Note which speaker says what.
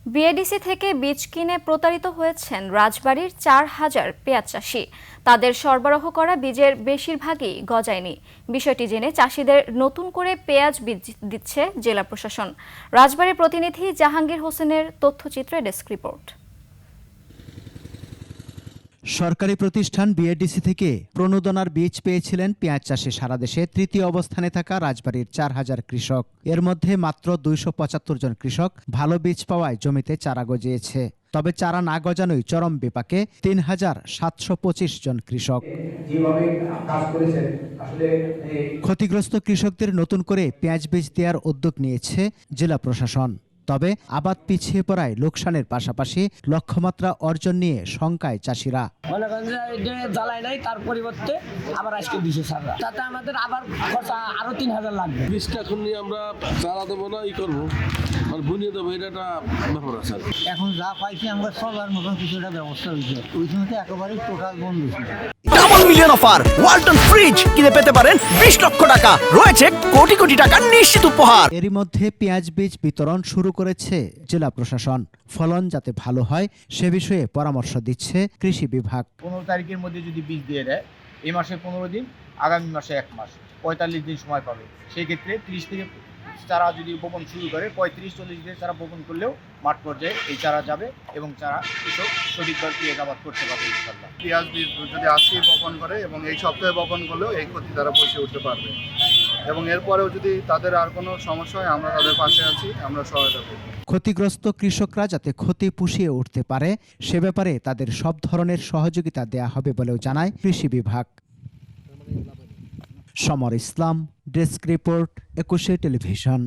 Speaker 1: BADC থেকে বীজ কিনে প্রতারিত হয়েছেন রাজবাড়ীর ৪,০০০ পেঁয়াজ চাষি। তাদের সরবরাহ করা বীজের বেশিরভাগই গজায়নি। বিষয়টি জেনে চাষিদের নতুন করে পেঁয়াজ বীজ দিচ্ছে জেলা প্রশাসন। রাজবাড়ীর প্রতিনিধি জাহাঙ্গীর হোসেনের তথ্যচিত্রে ডেস্ক রিপোর্ট।
Speaker 2: সরকারি প্রতিষ্ঠান বিএডিসি থেকে প্রণোদনার বীজ পেয়েছিলেন পেঁয়াজ চাষে সারা দেশে তৃতীয় অবস্থানে থাকা রাজবাড়ীর ৪,০০০ কৃষক। এর মধ্যে মাত্র ২৭৫ জন কৃষক ভালো বীজ পাওয়ায় জমিতে চারা গজিয়েছে। তবে চারা না গজানোই চরম বিপাকে ৩,৭২৫ জন কৃষক। ক্ষতিগ্রস্ত কৃষকদের নতুন করে পেঁয়াজ বীজ দেওয়ার উদ্যোগ নিয়েছে জেলা প্রশাসন। তবে আবাদ পিছিয়ে পড়ায় লোকসানের পাশাপাশি লক্ষ্যমাত্রা অর্জন নিয়ে শঙ্কায় চাষিরা।
Speaker 3: মনে করেন যে জ্বালাই নাই, তার পরিবর্তে আবার আজকে দিছে সারা, তাতে আমাদের আবার খরচা আরো ৩,০০০ লাগবে।
Speaker 4: বীজটা এখন নিয়ে আমরা চারা দেবো না, করবো মানে বুনিয়ে দেবো, এটা একটা ব্যাপার আছে।
Speaker 5: এখন যা পাইছি আমরা চলার মতন কিছু একটা ব্যবস্থা হয়েছে, ওই সময়তে একেবারে টোটাল বন্ধ ছিল।
Speaker 6: Double million offer Walton fridge কিনে পেতে পারেন ২০ লক্ষ টাকা, রয়েছে কোটি কোটি টাকার নিশ্চিত উপহার।
Speaker 2: এরই মধ্যে পেঁয়াজ বীজ বিতরণ শুরু করেছে জেলা প্রশাসন। ফলন যাতে ভালো হয় সে বিষয়ে পরামর্শ দিচ্ছে কৃষি বিভাগ।
Speaker 7: ১৫ তারিখের মধ্যে যদি বীজ দিয়ে দেয়, এই মাসে ১৫ দিন, আগামী মাসে ১ মাস, ৪৫ দিন সময় পাবে। সেই ক্ষেত্রে ৩০ থেকে চারা যদি বপন শুরু করে ৩৫-৪০ দিন চারা বপন করলেও মাঠ পর্যায়ে এই চারা যাবে এবং চারা কৃষক সঠিকভাবে পেঁয়াজ আবাদ করতে পারবে ইনশাল্লাহ।
Speaker 8: পেঁয়াজ বীজ যদি আজকে বপন করে এবং এই সপ্তাহে বপন করলেও এই ক্ষতি তারা পুষে উঠতে পারবে এবং এরপরেও যদি তাদের আর কোনো সমস্যা হয় আমরা তাদের পাশে আছি, আমরা সহায়তা করব।
Speaker 2: ক্ষতিগ্রস্ত কৃষকরা যাতে ক্ষতি পুষিয়ে উঠতে পারে সে ব্যাপারে তাদের সব ধরনের সহযোগিতা দেয়া হবে বলেও জানায় কৃষি বিভাগ। সমর ইসলাম, ডেস্ক রিপোর্ট, ২১ টেলিভিশন।